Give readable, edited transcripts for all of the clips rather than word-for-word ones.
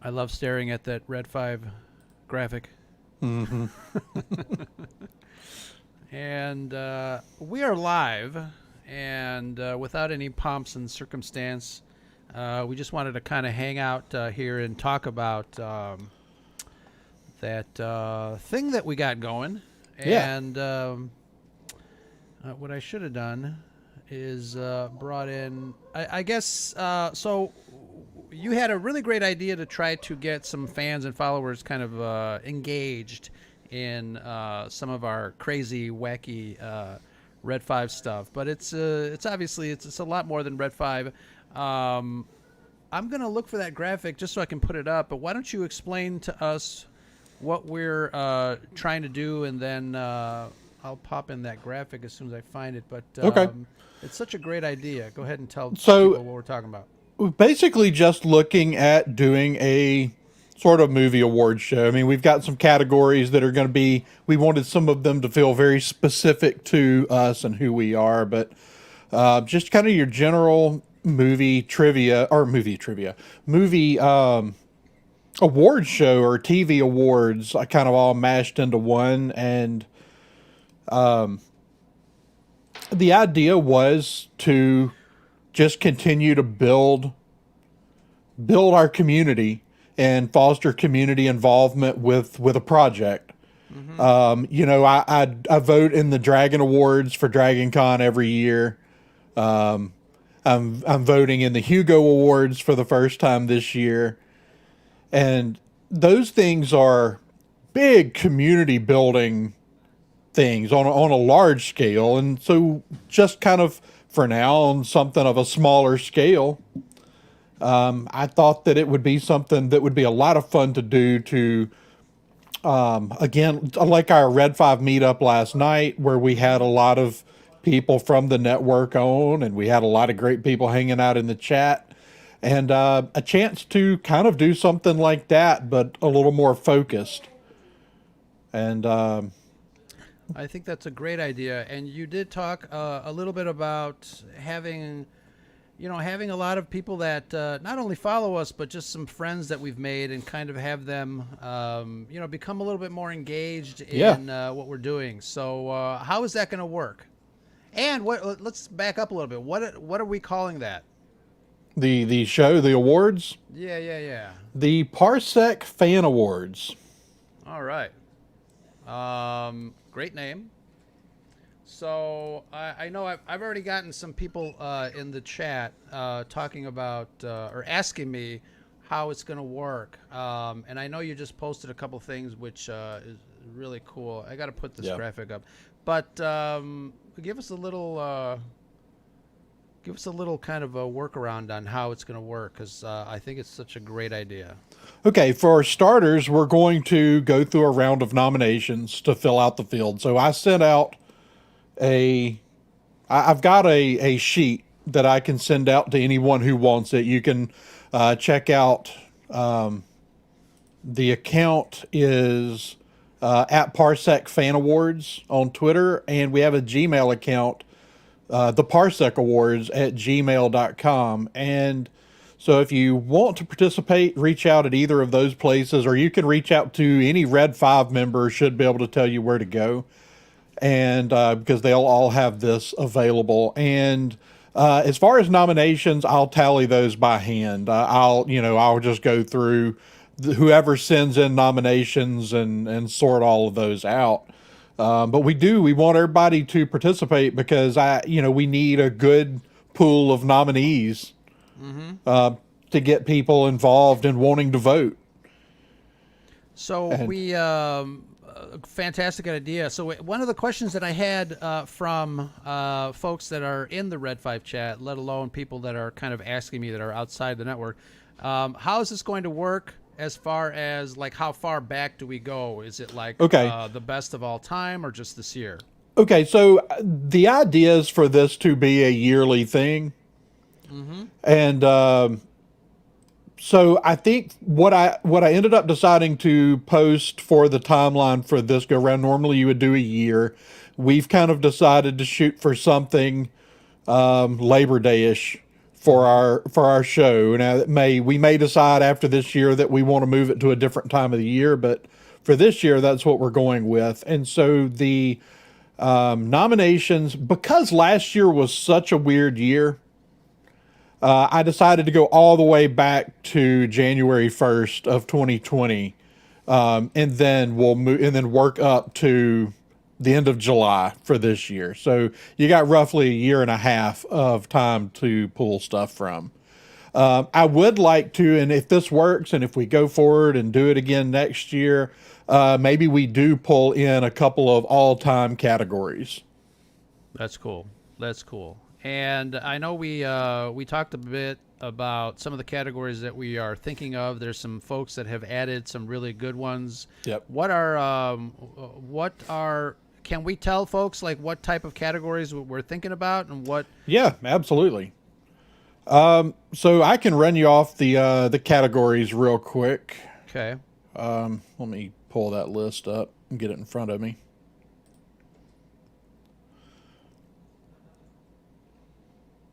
I love staring at that Red 5 graphic. Mm-hmm. And we are live, and without any pomps and circumstance, we just wanted to kind of hang out here and talk about that thing that we got going. Yeah. And what I should have done is brought in, I guess, so you had a really great idea to try to get some fans and followers kind of engaged in some of our crazy, wacky Red 5 stuff. But it's obviously it's a lot more than Red 5. I'm going to look for that graphic just so I can put it up. But why don't you explain to us what we're trying to do, and then I'll pop in that graphic as soon as I find it. But Okay. it's such a great idea. Go ahead and tell So people what we're talking about. we're basically just looking at doing a sort of movie awards show. I mean, we've got some categories that are going to be, we wanted some of them to feel very specific to us and who we are, but just kind of your general movie trivia, movie awards show or TV awards, kind of all mashed into one. And the idea was to just continue to build our community and foster community involvement with a project. I vote in the Dragon Awards for Dragon Con every year. I'm voting in the Hugo Awards for the first time this year, and those things are big community building things on a large scale. And so just kind of for now on something of a smaller scale, I thought that it would be something that would be a lot of fun to do to, again, like our Red 5 meetup last night, where we had a lot of people from the network on, and we had a lot of great people hanging out in the chat, and a chance to kind of do something like that, but a little more focused. And I think that's a great idea. And you did talk a little bit about having a lot of people that not only follow us, but just some friends that we've made, and kind of have them, become a little bit more engaged in what we're doing. So how is that going to work? And let's back up a little bit. What are we calling that? the show, the awards, Yeah. the Parsec Fan Awards. All right. Great name. So I know I've already gotten some people in the chat talking about or asking me how it's going to work. And I know you just posted a couple things, which is really cool. I got to put this graphic up. But give us a little kind of a workaround on how it's going to work, because I think it's such a great idea. Okay, for starters, we're going to go through a round of nominations to fill out the field. So I sent out I've got a sheet that I can send out to anyone who wants it. You can check out, the account is at Parsec Fan Awards on Twitter, and we have a Gmail account, the Parsec Awards at gmail.com. And so if you want to participate, reach out at either of those places, or you can reach out to any Red 5 member, should be able to tell you where to go. And because they'll all have this available. And as far as nominations, I'll tally those by hand. I'll just go through whoever sends in nominations and sort all of those out. But we want everybody to participate, because we need a good pool of nominees to get people involved and wanting to vote. So fantastic idea. So one of the questions that I had from folks that are in the Red 5 chat, let alone people that are kind of asking me that are outside the network, how is this going to work as far as, like, how far back do we go? Is it like the best of all time, or just this year? Okay, so the idea is for this to be a yearly thing. And so I think what I ended up deciding to post for the timeline for this go round, normally you would do a year. We've kind of decided to shoot for something Labor Day-ish for our show. Now, we may decide after this year that we want to move it to a different time of the year, but for this year, that's what we're going with. And so the nominations, because last year was such a weird year, I decided to go all the way back to January 1st of 2020, and then we'll move and then work up to the end of July for this year. So you got roughly a year and a half of time to pull stuff from. I would like to, and if this works, and if we go forward and do it again next year, maybe we do pull in a couple of all-time categories. That's cool. That's cool. And I know we talked a bit about some of the categories that we are thinking of. There's some folks that have added some really good ones. Yep. What are can we tell folks like what type of categories we're thinking about and what? Yeah, absolutely. So I can run you off the categories real quick. Okay. Let me pull that list up and get it in front of me.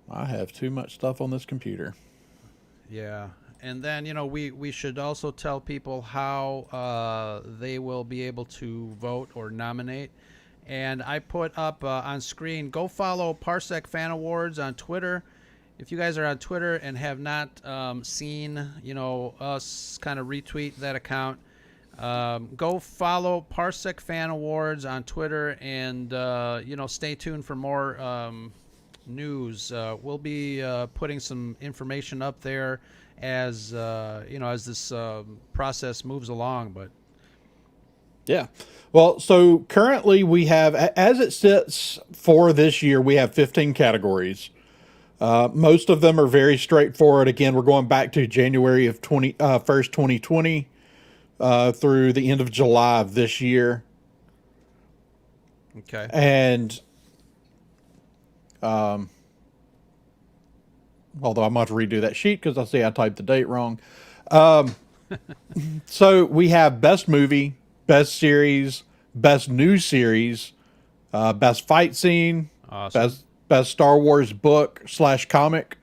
I have too much stuff on this computer. Yeah. And then, we should also tell people how they will be able to vote or nominate. And I put up on screen, go follow Parsec Fan Awards on Twitter. If you guys are on Twitter and have not seen, us kind of retweet that account, go follow Parsec Fan Awards on Twitter and, stay tuned for more news. We'll be putting some information up there as as this process moves along. But yeah, well, so currently we have, as it sits for this year, we have 15 categories. Most of them are very straightforward. Again, we're going back to January of 2020 through the end of July of this year. Okay. And although I might have to redo that sheet because I see I typed the date wrong. So we have best movie, best series, best new series, best fight scene, Awesome. best Star Wars book / comic,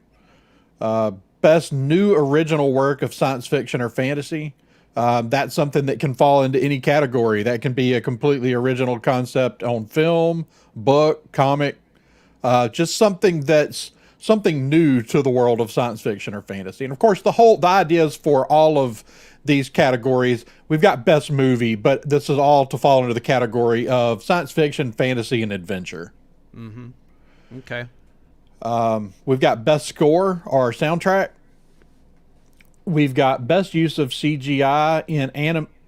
best new original work of science fiction or fantasy. That's something that can fall into any category. That can be a completely original concept on film, book, comic, just something that's something new to the world of science fiction or fantasy. And of course, the ideas for all of these categories, we've got best movie, but this is all to fall into the category of science fiction, fantasy, and adventure. Mm-hmm. Okay. We've got best score or soundtrack. We've got best use of CGI in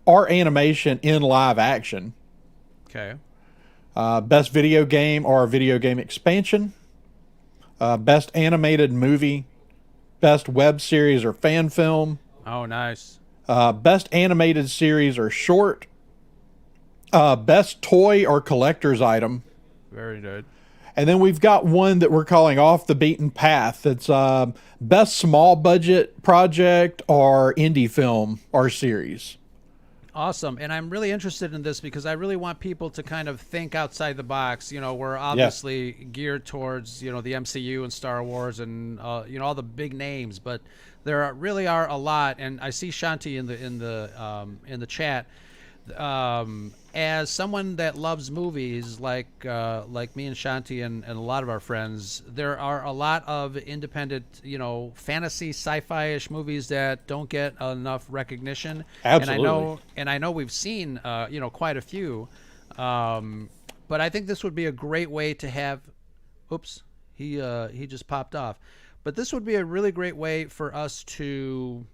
animation in live action. Okay. Best video game or video game expansion. Best animated movie. Best web series or fan film. Oh, nice. Best animated series or short. Best toy or collector's item. Very good. And then we've got one that we're calling off the beaten path. It's best small budget project or indie film or series. Awesome. And I'm really interested in this because I really want people to kind of think outside the box. We're obviously geared towards, the MCU and Star Wars and, all the big names, but really are a lot. And I see Shanti in the chat. As someone that loves movies like me and Shanti and a lot of our friends, there are a lot of independent, fantasy sci-fi-ish movies that don't get enough recognition. Absolutely. And I know we've seen, quite a few. But I think this would be a great way to have, oops, he just popped off. But this would be a really great way for us to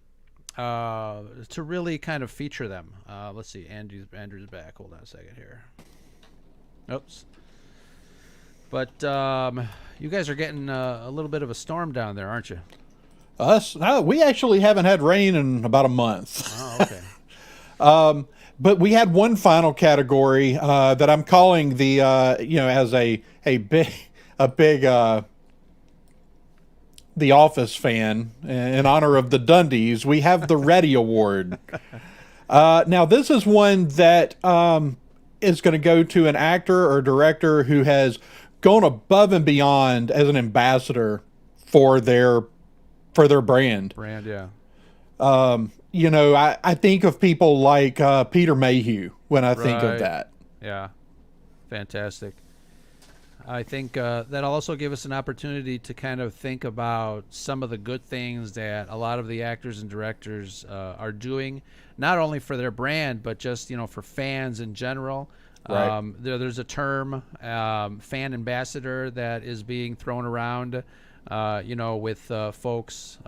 really kind of feature them. Let's see, Andrew's back. Hold on a second here. Oops. But you guys are getting a little bit of a storm down there, aren't you? Us? No, we actually haven't had rain in about a month. Oh, okay. But we had one final category that I'm calling the as a big The Office fan in honor of the Dundies. We have the Ready Award. Now this is one that is going to go to an actor or director who has gone above and beyond as an ambassador for their for their brand. Brand, yeah. I think of people like Peter Mayhew when I think of Right. that. Yeah. Fantastic. I think that'll also give us an opportunity to kind of think about some of the good things that a lot of the actors and directors are doing, not only for their brand, but just, for fans in general. Right. There's a term, fan ambassador, that is being thrown around, with folks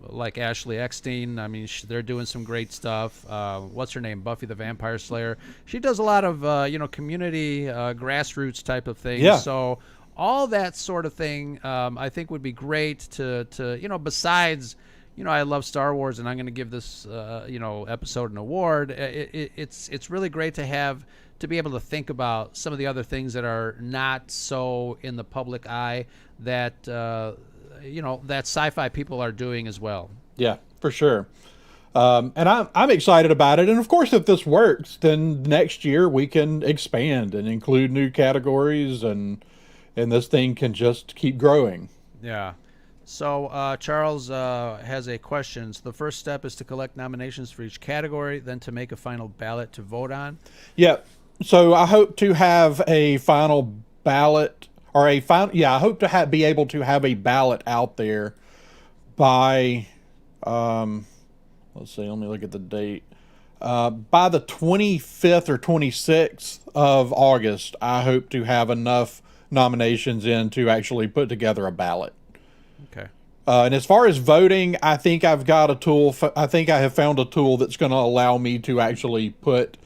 like Ashley Eckstein. I mean, they're doing some great stuff. What's her name? Buffy the Vampire Slayer. She does a lot of, community, grassroots type of things. Yeah. So all that sort of thing, I think would be great to besides, I love Star Wars, and I'm going to give this, episode an award. It's really great to be able to think about some of the other things that are not so in the public eye that that sci-fi people are doing as well. Yeah, for sure. And I'm excited about it. And of course, if this works, then next year we can expand and include new categories, and this thing can just keep growing. Yeah. So Charles has a question. So the first step is to collect nominations for each category, then to make a final ballot to vote on. Yeah. So I hope to have a final ballot or a final. Yeah, I hope to be able to have a ballot out there by. Let's see. Let me look at the date. By the 25th or 26th of August, I hope to have enough nominations in to actually put together a ballot. Okay. And as far as voting, I think I've got a tool. I think I have found a tool that's going to allow me to actually put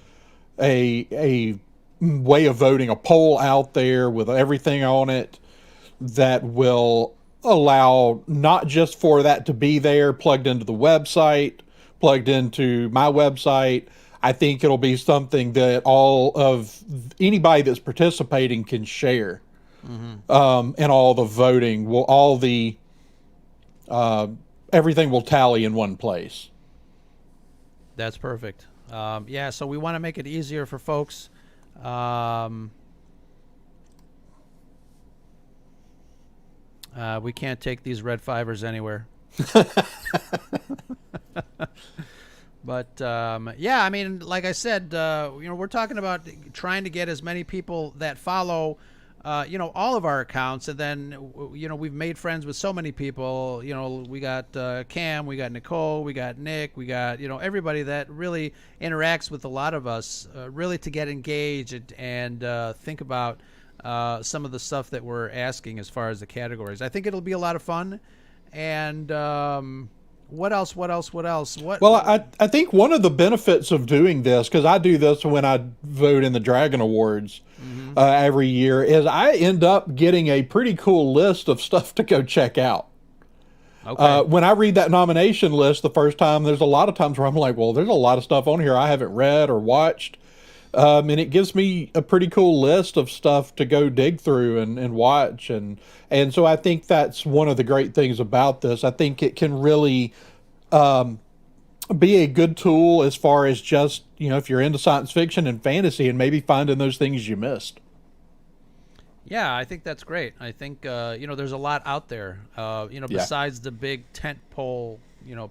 a way of voting, a poll out there with everything on it that will allow not just for that to be there plugged into the website, plugged into my website. I think it'll be something that all of anybody that's participating can share. And all the voting will, everything will tally in one place. That's perfect. Yeah, so we want to make it easier for folks. We can't take these red fivers anywhere. But yeah, I mean, like I said, we're talking about trying to get as many people that follow, all of our accounts, and then we've made friends with so many people. We got Cam, we got Nicole, we got Nick, we got everybody that really interacts with a lot of us, really to get engaged and think about some of the stuff that we're asking as far as the categories. I think it'll be a lot of fun, and what else? Well, I think one of the benefits of doing this, because I do this when I vote in the Dragon Awards every year, is I end up getting a pretty cool list of stuff to go check out. Okay. When I read that nomination list the first time, there's a lot of times where I'm like, well, there's a lot of stuff on here I haven't read or watched. And it gives me a pretty cool list of stuff to go dig through and watch. And so I think that's one of the great things about this. I think it can really be a good tool as far as just, if you're into science fiction and fantasy and maybe finding those things you missed. Yeah, I think that's great. I think there's a lot out there. Besides the big tentpole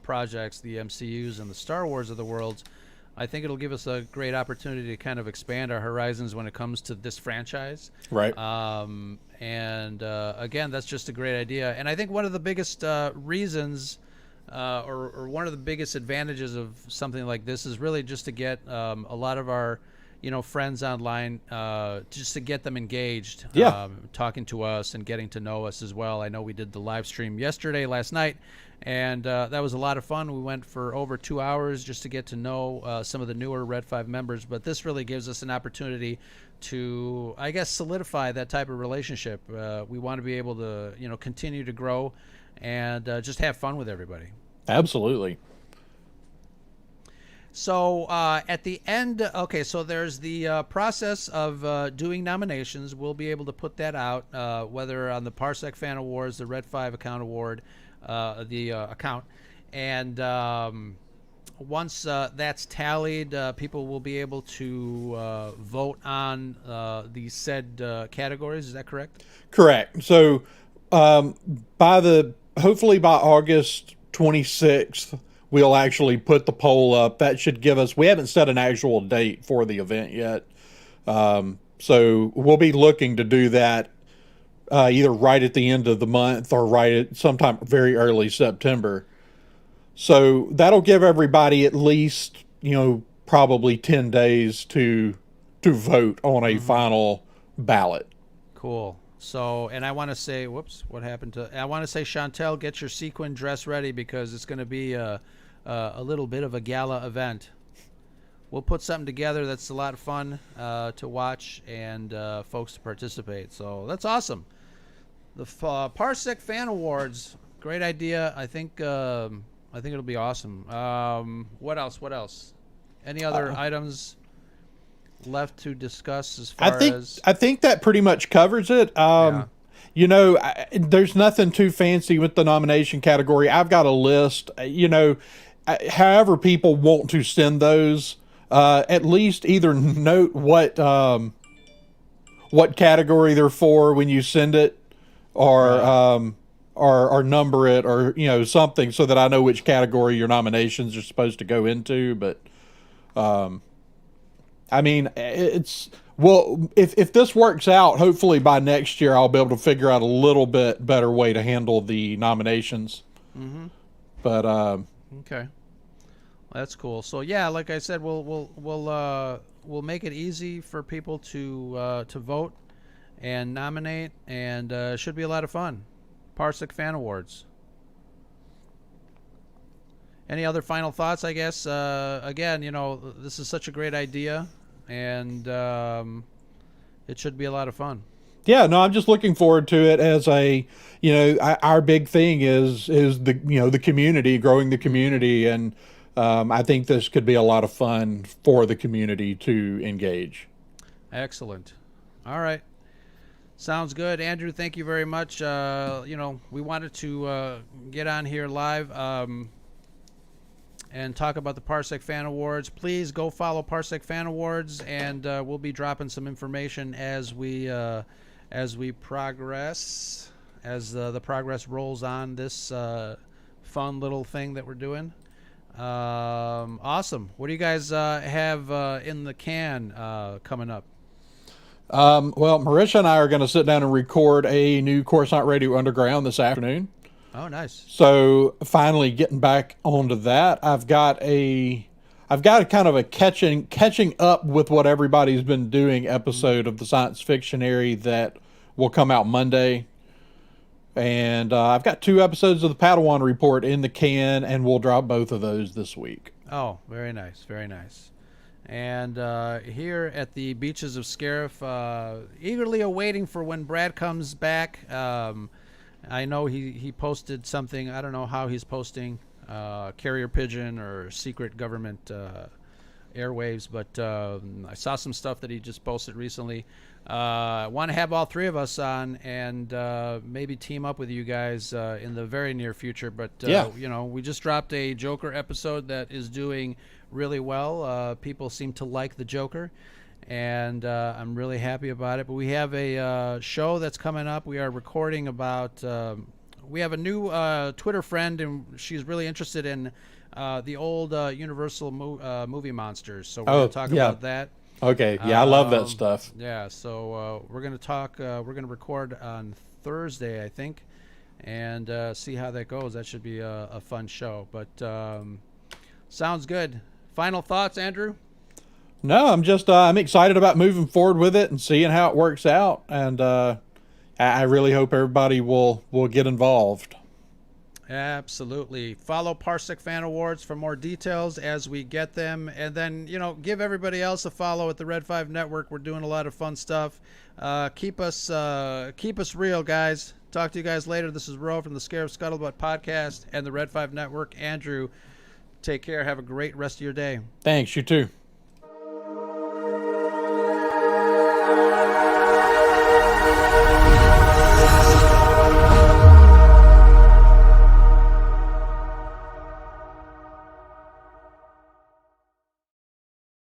projects, the MCUs and the Star Wars of the world. I think it'll give us a great opportunity to kind of expand our horizons when it comes to this franchise. Right. Again, that's just a great idea. And I think one of the biggest reasons, or one of the biggest advantages of something like this is really just to get a lot of our, friends online, just to get them engaged, talking to us and getting to know us as well. I know we did the live stream last night, and that was a lot of fun. We went for over 2 hours just to get to know some of the newer Red 5 members, but this really gives us an opportunity to, I guess, solidify that type of relationship. We want to be able to, continue to grow and just have fun with everybody. Absolutely. So at the end, okay, so there's the process of doing nominations. We'll be able to put that out, whether on the Parsec Fan Awards, the Red 5 Account Award, the account. And once that's tallied, people will be able to vote on the said categories. Is that correct? Correct. So by the hopefully by August 26th, we'll actually put the poll up. That should give us, we haven't set an actual date for the event yet. So we'll be looking to do that either right at the end of the month or right at sometime very early September. So that'll give everybody at least, probably 10 days to vote on a final ballot. Cool. So, and I want to say, whoops, what happened to? I want to say, Chantel, get your sequin dress ready because it's going to be a little bit of a gala event. We'll put something together that's a lot of fun to watch and folks to participate. So that's awesome. The Parsec Fan Awards, great idea. I think it'll be awesome. What else? What else? Any other items left to discuss as far as? I think that pretty much covers it. Yeah. There's nothing too fancy with the nomination category. I've got a list. However people want to send those, at least either note what category they're for when you send it, or Right. or number it, or something so that I know which category your nominations are supposed to go into. But I mean, if this works out, hopefully by next year I'll be able to figure out a little bit better way to handle the nominations. Mm-hmm. But Okay. That's cool. So yeah, like I said, we'll make it easy for people to vote and nominate, and it should be a lot of fun. Parsec Fan Awards. Any other final thoughts? I guess again, this is such a great idea, and it should be a lot of fun. yeah, no, I'm just looking forward to it as our big thing is the community, growing the community, and I think this could be a lot of fun for the community to engage. Excellent. All right. Sounds good, Andrew. Thank you very much. We wanted to get on here live and talk about the Parsec Fan Awards. Please go follow Parsec Fan Awards, and we'll be dropping some information as we progress, as the progress rolls on this fun little thing that we're doing. Awesome. What do you guys have in the can coming up? Well, Marisha and I are going to sit down and record a new Coruscant Radio Underground this afternoon. Oh, nice. So finally getting back onto that, I've got a kind of a catching up with what everybody's been doing episode of the Science Fictionary that will come out Monday. And I've got 2 episodes of the Padawan Report in the can, and we'll drop both of those this week. Oh, very nice, very nice. And here at the beaches of Scariff, eagerly awaiting for when Brad comes back. I know he posted something. I don't know how he's posting, carrier pigeon or secret government airwaves, but I saw some stuff that he just posted recently. I want to have all 3 of us on and maybe team up with you guys in the very near future. But Yeah. We just dropped a Joker episode that is doing really well. People seem to like the Joker, and I'm really happy about it. But we have a show that's coming up. We are recording about. We have a new Twitter friend, and she's really interested in the old Universal movie monsters. So we're going to talk yeah. about that. Okay, yeah, I love that stuff. Yeah, so we're going to talk. We're going to record on Thursday, I think, and see how that goes. That should be a fun show. But sounds good. Final thoughts, Andrew? No, I'm excited about moving forward with it and seeing how it works out, and I really hope everybody will get involved. Absolutely. Follow Parsec Fan Awards for more details as we get them, and then give everybody else a follow at the Red 5 Network. We're doing a lot of fun stuff. Keep us real, guys. Talk to you guys later. This is Ro from the Scarif Scuttlebutt podcast and the Red 5 Network. Andrew, take care. Have a great rest of your day. Thanks, you too.